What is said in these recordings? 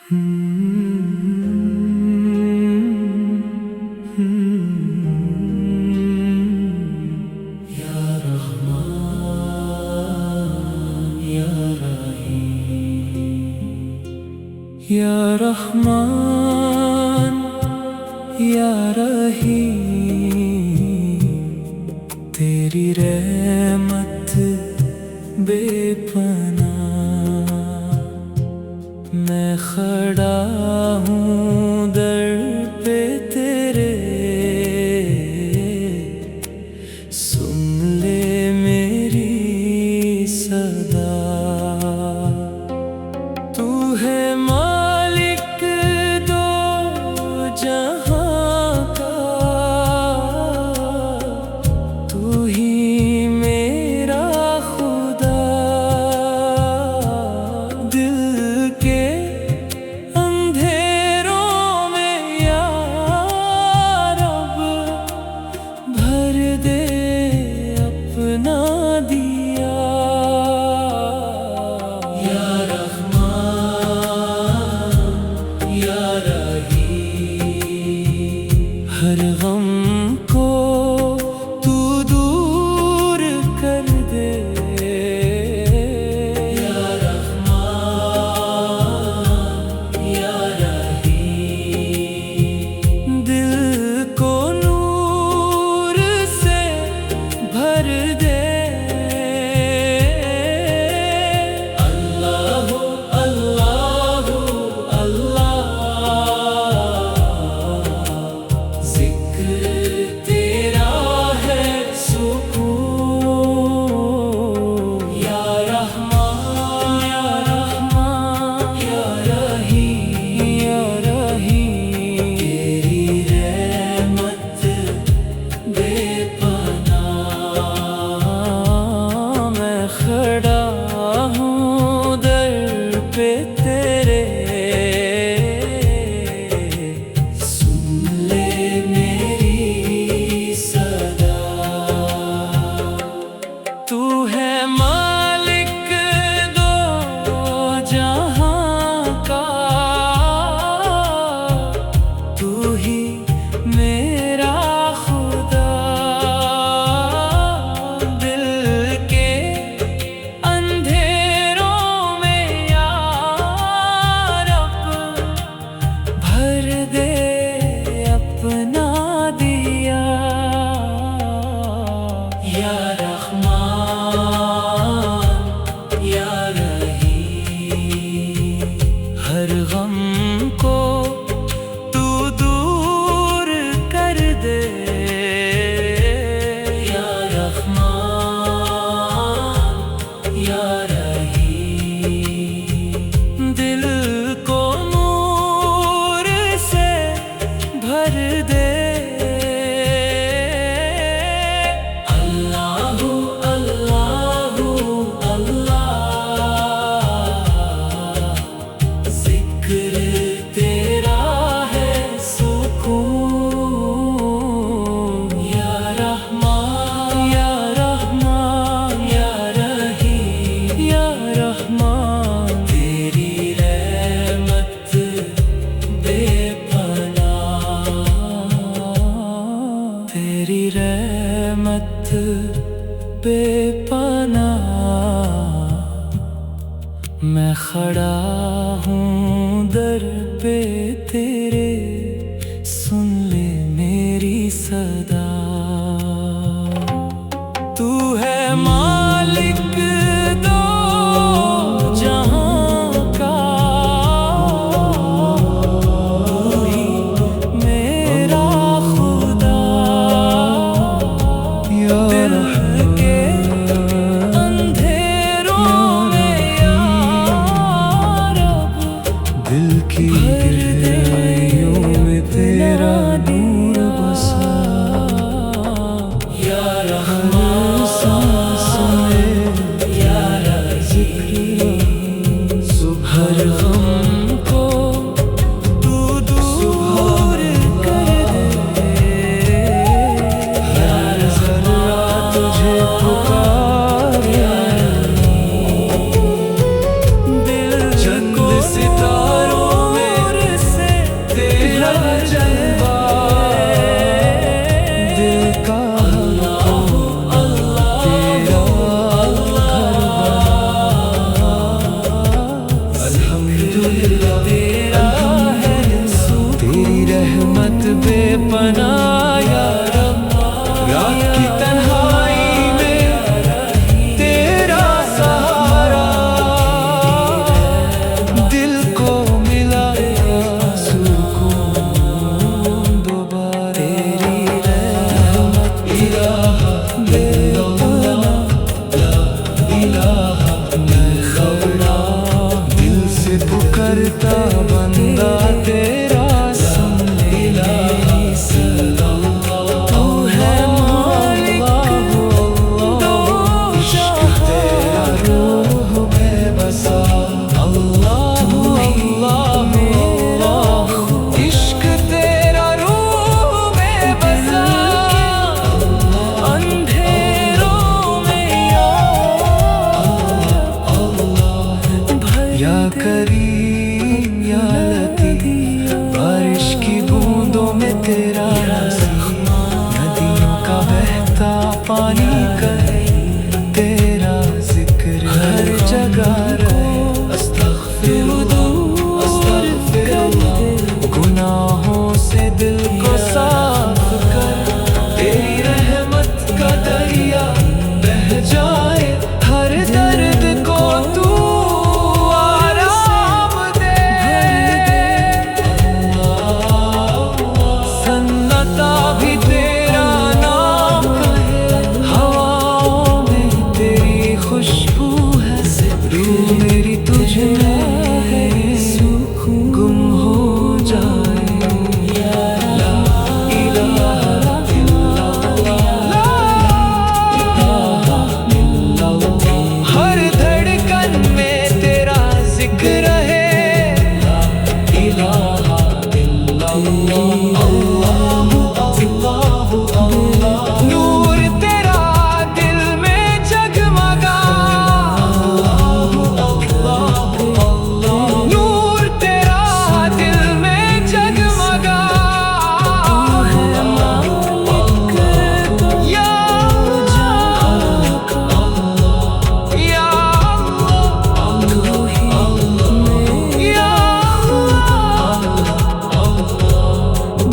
या रहमान या रहीम, या रहमान या रहीम, तेरी रहमत बेपनाह। मैं खड़ा हूँ दर पे तेरे, सुन ले मेरी सदा। तू है मालिक दो जहां का, तू ही मेरा खुदा। दिल के अंधेरों में या रब भर दे अपना दिया। या रहमान या रहीम, हर गम को तू दूर कर दे। या रहमान या रहीम, दिल को नूर से भर दे। अल्लाहु अल्लाहु अल्लाह, जिक्र तेरा है सुकून। या रहमान या रहमान या रहीम, या रहीम, तेरी रहमत बेपनाह। मैं खड़ा हूँ दर पे तेरे, सुन ले मेरी सदा। तू है मालिक दो जहां का, तू ही मेरा खुदा। दिल के अंधेरों में या रब भर दे अपना दिया। या रहमान या रहीम, हर गम को तू दूर कर दे। या रहमान या रहीम, दिल को नूर से भर दे। अल्लाहु अल्लाहु अल्लाह, जिक्र तेरा है सुकून। या रहमान या रहमान या रहीम, या रहमान, तेरी रहमत बेपनाह। तेरी रहमत बेपनाह। मैं खड़ा हूँ दर पे तेरे, सुन ले मेरी सदा। तू है मालिक दो जहां का, तू ही मेरा खुदा। दिल के अंधेरों में या रब दिल की भर दे या करीम या लतीफ, बारिश की बूंदों में तेरा नसीब, नदियों का बहता पानी करे तेरा जिक्र हर जगह रहे। अस्तग़फिरुल्लाह अस्तग़फिरुल्लाह, गुनाहों से दिल को साफ कर, तेरी रहमत का दरिया बह जाए, हर दर्द को तू आराम दे। सन्नता भी तेरा नाम कहे, हवाओं में तेरी खुशबू है, रूह मेरी तुझ में है, गुम हो जाए। ला इलाहा इल्लल्लाह, हर धड़कन में तेरा जिक्र रहे। ला इलाहा इल्लल्लाह, अल्लाहु अल्लाहु अल्लाह, नूर तेरा दिल में जगमगा। अल्लाहु अल्लाहु अल्लाह, नूर तेरा दिल में जगमगा। या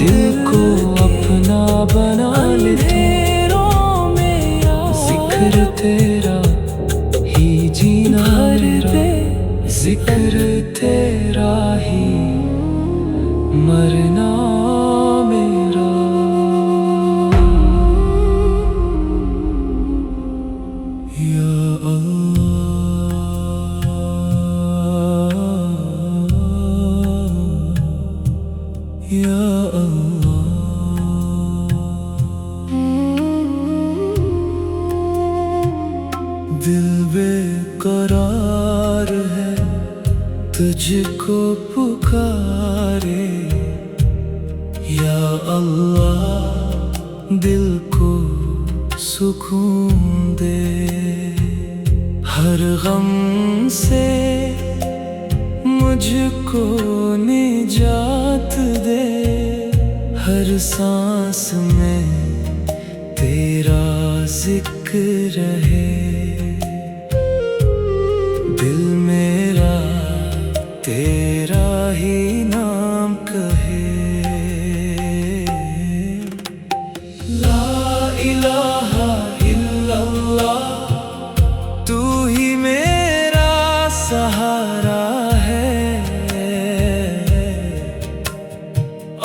दिल को अपना बना ले, जिक्र तेरा ही जीना मेरा, जिक्र तेरा ही मरना मेरा। या अल्लाह या दिल बेकरार है, तुझको पुकारे। या अल्लाह दिल को सुकून दे, हर गम से मुझको निजात दे, हर सांस में तेरा जिक्र रहे। दिल मेरा तेरा ही नाम कहे। ला इलाहा इल्लल्लाह, तू ही मेरा सहारा है।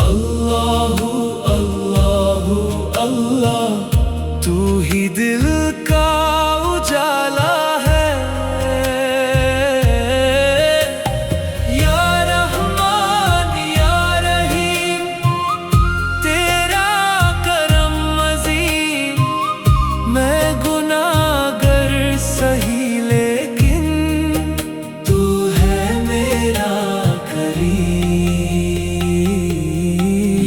अल्लाहु अल्लाहु अल्लाह, तू ही दिल का उजाला है। या रहमान या रहीम, तेरा करम अज़ीम, मैं गुनाहगार सही लेकिन तू है मेरा करीम।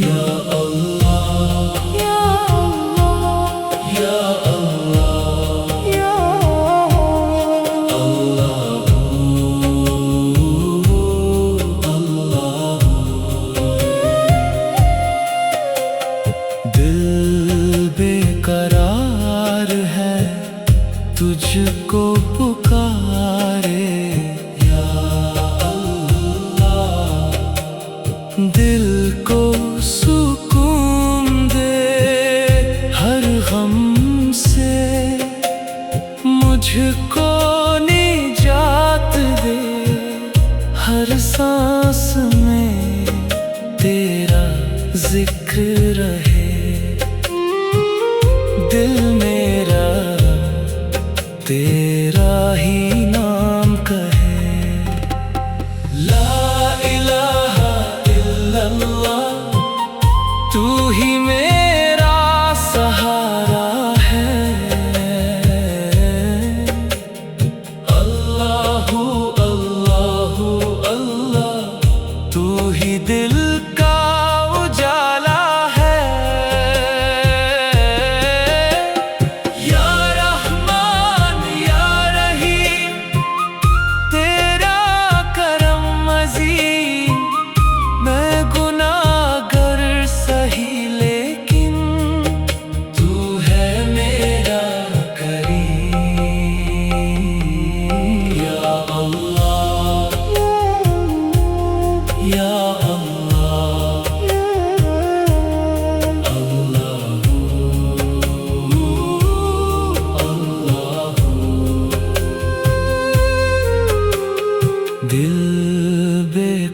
या अल्लाह या अल्लाह या अल्लाह या अल्लाह। दिल बेकरार है, तुझको पुकारे। या अल्लाह दिल को सुकून दे, हर गम से मुझको निजात दे, हर सांस में तेरा जिक्र रहे। दिल मेरा तेरा ही नाम कहे। ला इलाहा इल्लल्लाह, तू ही मेरा सहारा है। अल्लाहु अल्लाहु अल्लाह, तू ही दिल का उजाला है।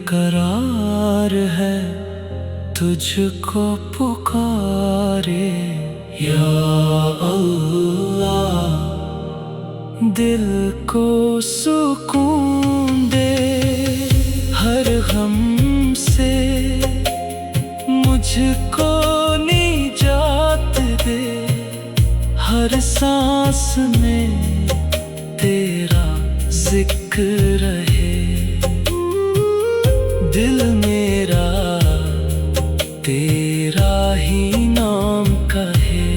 बेकरार है, तुझको पुकारे या अल्लाह। दिल को सुकून दे, हर गम से मुझको निजात दे, हर सांस में तेरा जिक्र रहे। दिल मेरा तेरा ही नाम कहे,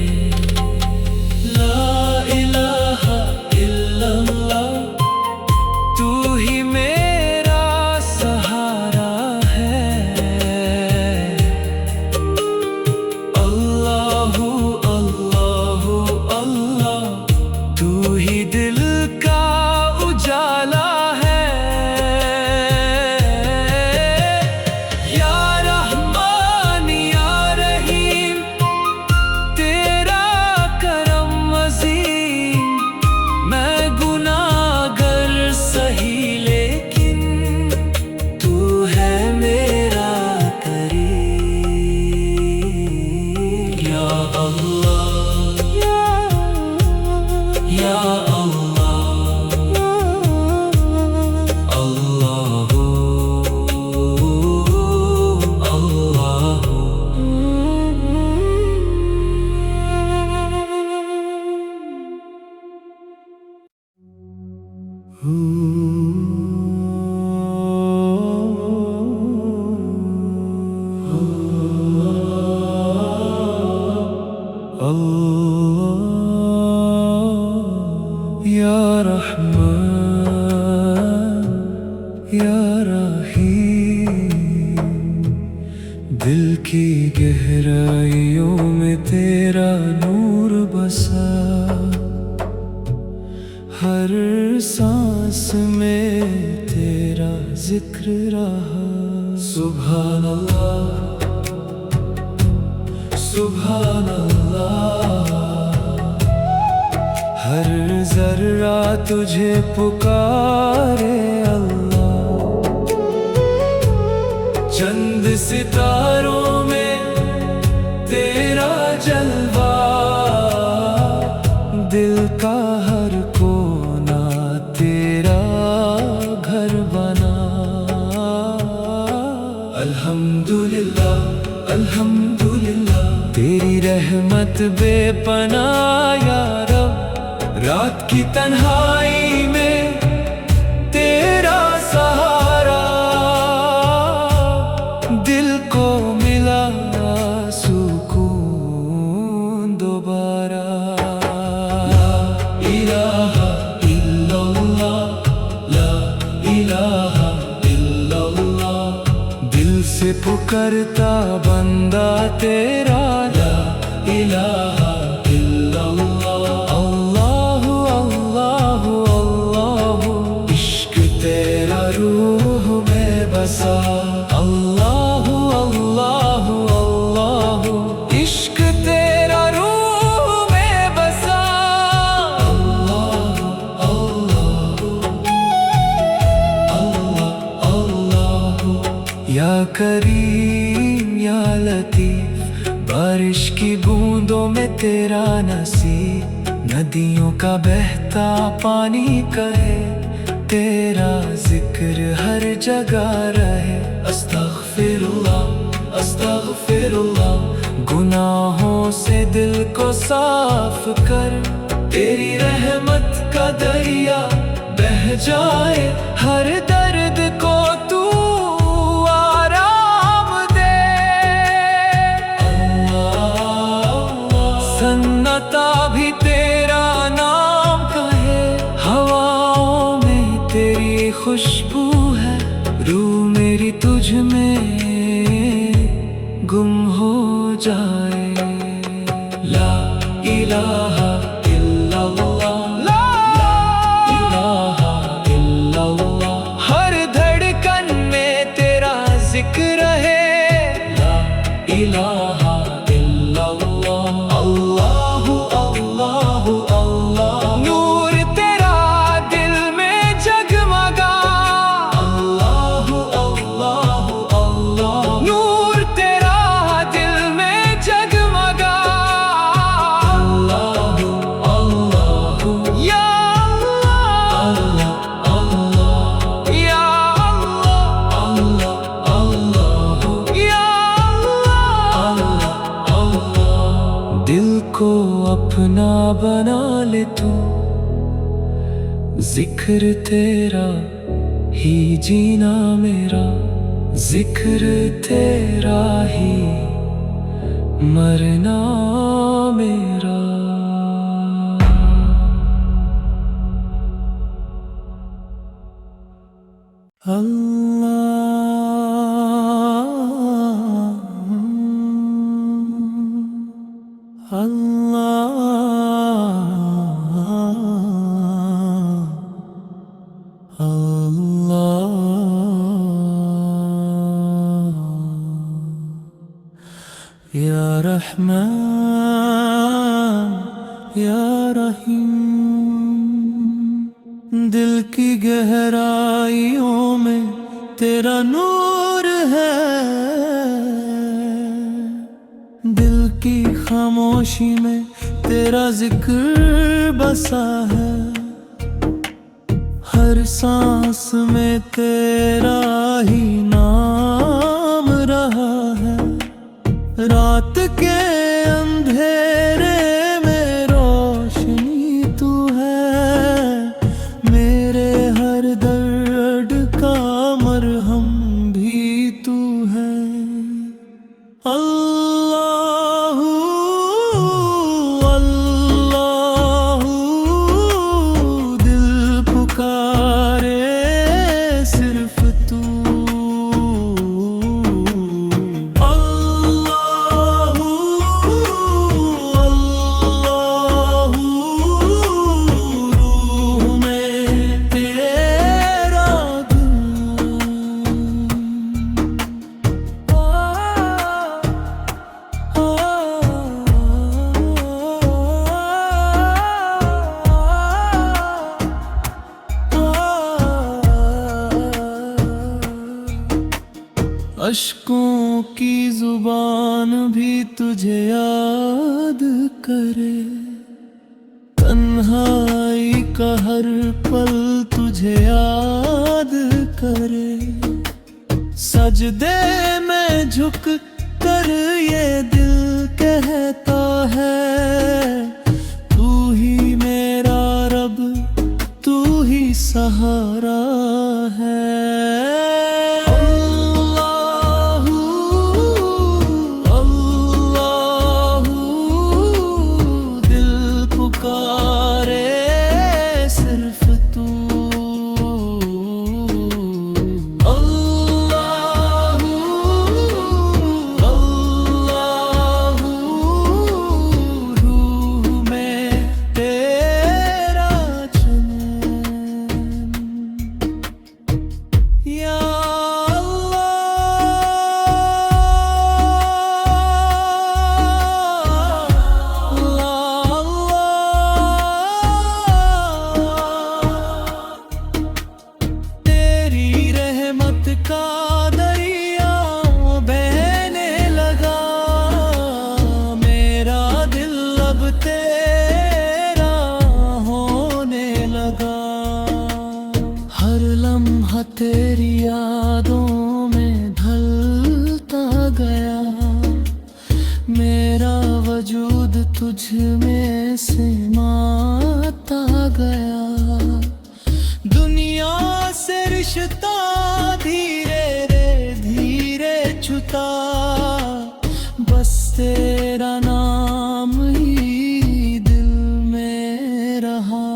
ला इलाहा इल्लल्लाह। तू ही मेरा सहारा है, अल्लाहू अल्लाहू अल्लाह। तू ही दिल का उजाला है, या रहमान या रहीम। दिल की गहराइयों में तेरा नूर बसा, हर सांस में तेरा जिक्र रहा। सुभान अल्लाह सुभान अल्लाह। हर जर्रा तुझे पुकारे अल्लाह। चंद सितारों में तेरा जलवा, दिल का हर कोना तेरा घर बना। अल्हम्दुलिल्लाह अल्हम्दुलिल्लाह। तेरी रहमत बेपनाह या रब। रात की तन्हाई में तेरा सहारा, दिल को मिला सुकून दोबारा। ला इलाहा इल्लल्लाह ला इलाहा इल्लल्लाह। दिल से पुकारता बंदा तेरा, ला इलाहा अल्लाहु अल्लाहु अल्लाहु। इश्क तेरा रूह में बसा, अल्लाहु अल्लाहु अल्लाह अल्लाहु। या करीम या लतीफ, बारिश की बूंदों में तेरा नसीब। नदियों का बहता पानी कहे, तेरा जिक्र हर जगह रहे। अस्तगफिरुल्लाह अस्तगफिरुल्लाह। गुनाहों से दिल को साफ कर, तेरी रहमत का दरिया बह जाए। हर दर्द को तू आराम दे। सन्नता भी तेरा नाम कहे, हवाओं में तेरी खुशबू है। रूह मेरी तुझ में गुम हो जाए। ला इलाहा इल्लल्लाह ला इलाहा इल्लल्लाह। हर धड़कन में तेरा जिक्र है, ला इलाहा इल्लल्लाह। अल्लाहु अल्लाहु अल्लाह। नूर तेरा दिल में जगमगा, अल्लाहु अल्लाह अपना बना ले तू, जिक्र तेरा ही जीना मेरा, जिक्र तेरा ही मरना मेरा। या रहमान या रहीम, दिल की गहराइयों में तेरा नूर है, दिल की खामोशी में तेरा जिक्र बसा है, हर सांस में तेरा ही नाम रहा है। रात के अंधेरे में रोशनी तू है, मेरे हर दर्द का मरहम भी तू है। अल्लाहू अल्लाहू दिल पुकारे सिर्फ तू, अश्कों की जुबान भी तुझे याद करे, तन्हाई का हर पल तुझे याद करे, सजदे में झुक कर ये दिल कहता है, तू ही मेरा रब, तू ही सहारा है। तेरी यादों में ढलता गया, मेरा वजूद तुझ में समाता गया, दुनिया से रिश्ता धीरे धीरे छूटा, बस तेरा नाम ही दिल में रहा।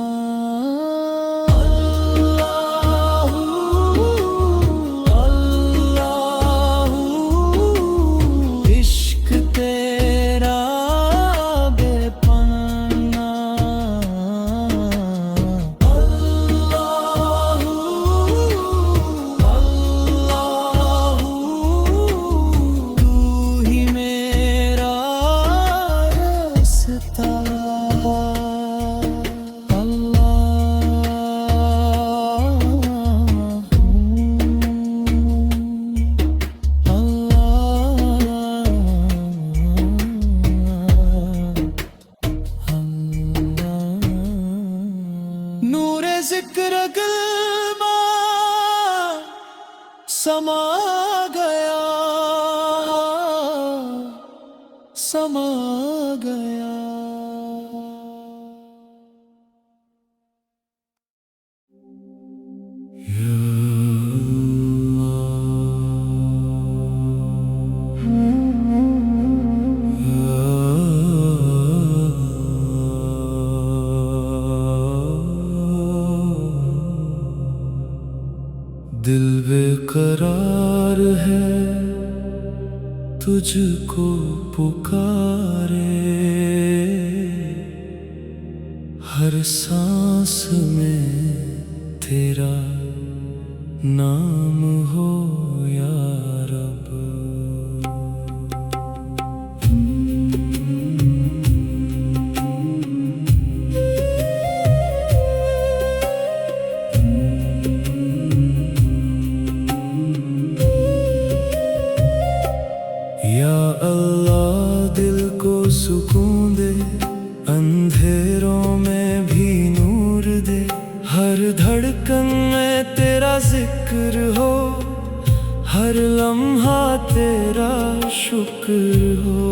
जिक्र गिल्मा समा गया, समा गया। इकरार है तुझको पुकारे, हर सांस में तेरा नाम हो या रब। या अल्लाह दिल को सुकून दे, अंधेरों में भी नूर दे, हर धड़कन में तेरा जिक्र हो, हर लम्हा तेरा शुक्र हो।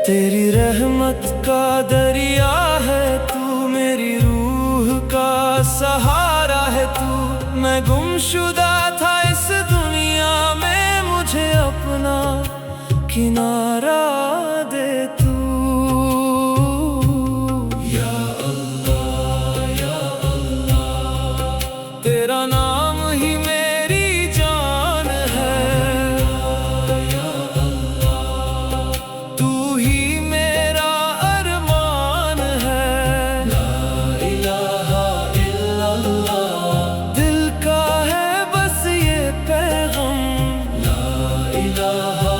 तेरी रहमत का दरिया है तू, मेरी रूह का सहारा है तू। मैं गुमशुदा था इस दुनिया में, मुझे अपना किनारा दे तू। या अल्लाह तेरा नाम ही मेरी जान है। या अल्लाह तू ही मेरा अरमान है। ला इलाहा इल्लल्लाह दिल का है बस ये पैगाम। ला इलाहा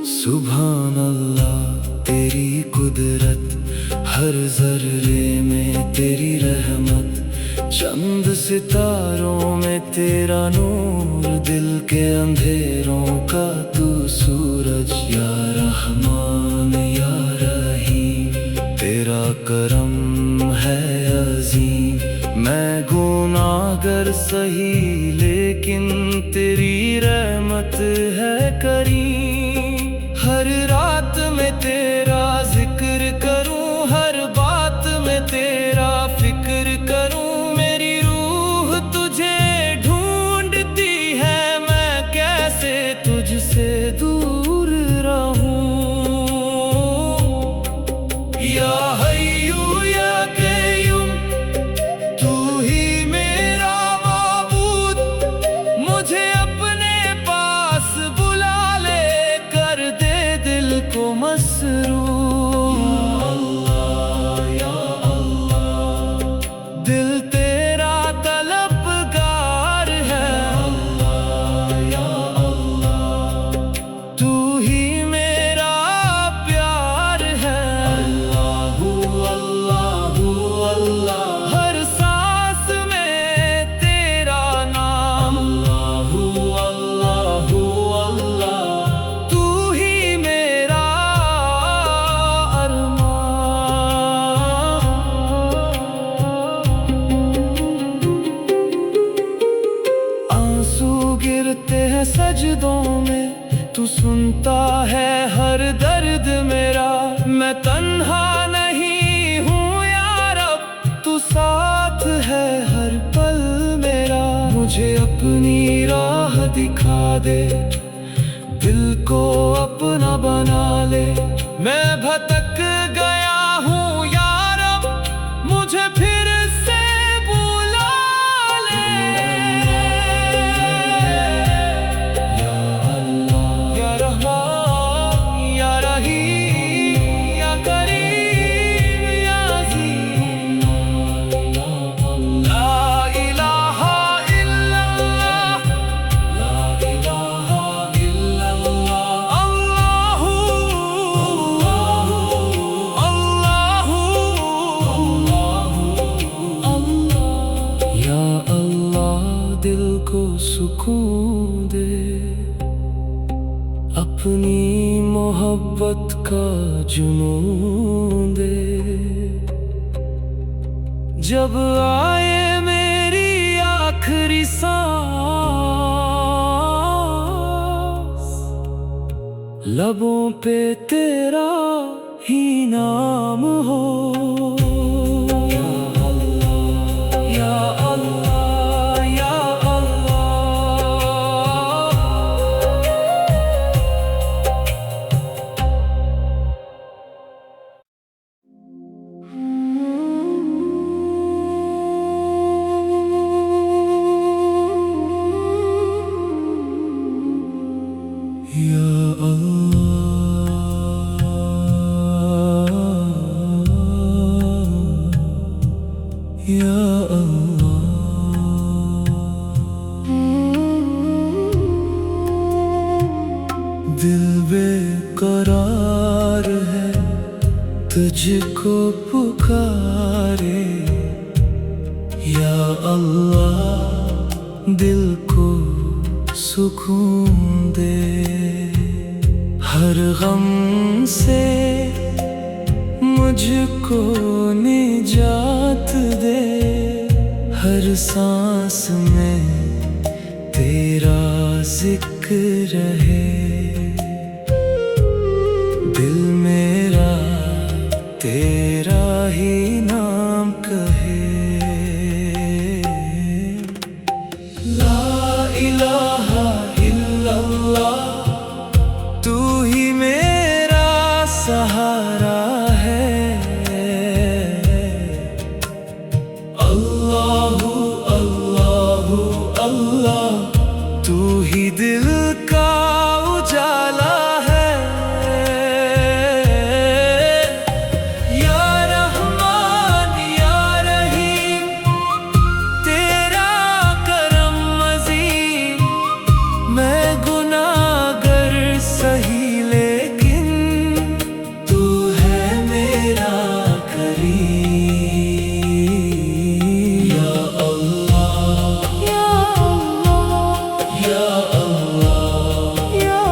सुभान अल्लाह तेरी कुदरत, हर जर्रे में तेरी रहमत, चंद सितारों में तेरा नूर, दिल के अंधेरों का तू सूरज। या रहमान या रहीम तेरा करम है अजीम। मैं गुनाहगार सही लेकिन तेरी रहमत है करीम। हर रात में तेरा जिक्र करूं, हर बात में तेरा फिक्र करूं। मेरी रूह तुझे ढूंढती है, मैं कैसे तुझसे दूर रहूं। या हय्यू या क़य्यूम तू ही मेरा माबूद, मुझे अपने पास बुला ले, कर दे दिल को मसरूर। या अल्लाह दिल तेरा तलबगार है। या अल्लाह तू ही मेरा प्यार है। अल्लाहू अल्लाहू अल्लाह हर सांस में तेरा नाम। अल्लाहू अल्लाहू अल्लाह तू ही मेरा आंसू गिरते हैं सजदों में, तू सुनता है हर दर्द मेरा। मैं तन्हा नहीं हूँ या रब, तू साथ है हर पल मेरा। मुझे अपनी राह दिखा दे, दिल को अपना बना ले। मैं भटक गया हूँ या रब, मुझे फिर से बुला ले। या अल्लाह या रहमान या रहीम या करीम या अज़ीम। ला इलाहा इल्लल्लाह ला इलाहा इल्लल्लाह। अल्लाहू अल्लाहू अल्लाह। या अल्लाह दिल को सुकून दे, अपनी मोहब्बत का जुनून दे। जब आए मेरी आखिरी सांस, लबों पे तेरा ही नाम हो। या अल्लाह या अल्लाह या अल्लाह बेकरार है, तुझको पुकारे। या अल्लाह दिल को सुकून दे, हर गम से मुझको निजात दे। हर सांस में तेरा जिक्र रहे, दिल मेरा तेरा ही नाम कहे। ला इलाहा इल्लल्लाह, तू ही मेरा सहारा है। अल्लाहु अल्लाहु अल्लाह, तू ही दिल का उजाला है। या रहमान या रहीम, तेरा करम अज़ीम। मैं गुनाहगार सही, लेकिन तू है मेरा करीम। या अल्लाह या अल्लाह या अल्लाह या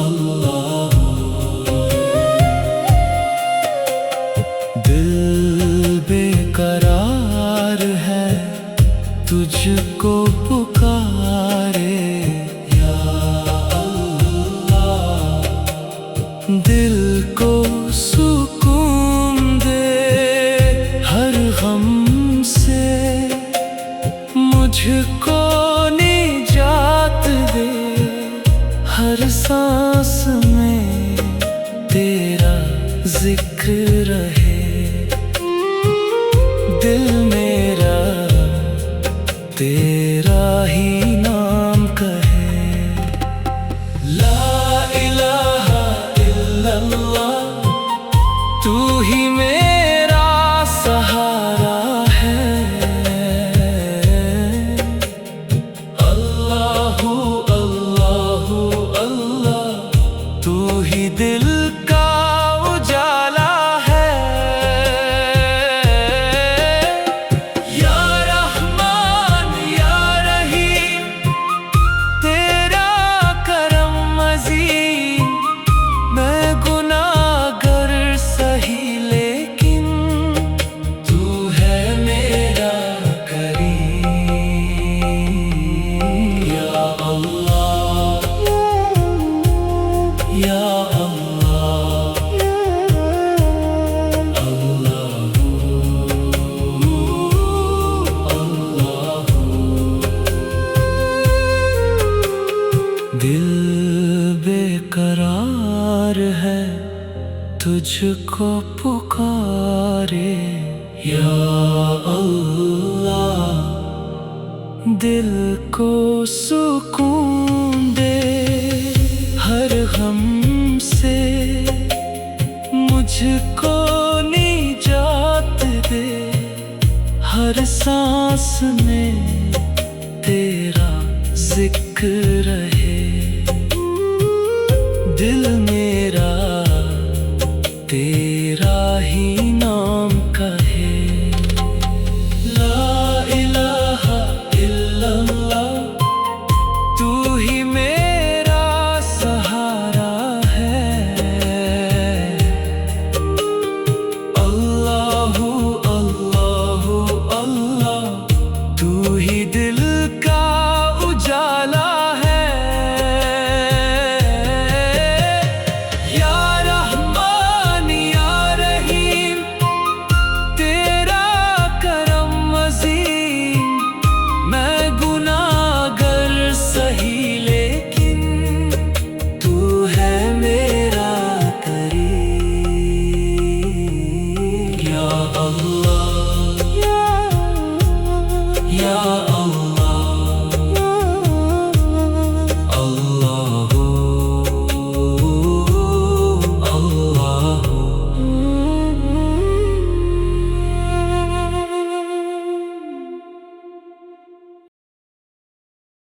अल्लाह। दिल बेकरार है, तुझको पुकारे। या अल्लाह दिल को सुकून दे, हर गम से मुझको निजात दे। हर सांस में तेरा जिक्र रहे, दिल मेरा तेरा ही नाम कहे। ला इलाहा इल्लल्लाह, तू ही मेरा सहारा है। अल्लाहु अल्लाहु अल्लाह, तू ही दिल का उजाला है। या रहमान या रहीम, तेरा करम अज़ीम। मैं गुनाहगार सही, लेकिन तू है मेरा करीम। या अल्लाह या अल्लाह अल्लाह। दिल बेकरार है, तुझको पुकारे। या अल्लाह दिल को सुकून दे, हर गम से मुझको निजात दे। हर सांस में तेरा जिक्र रहे,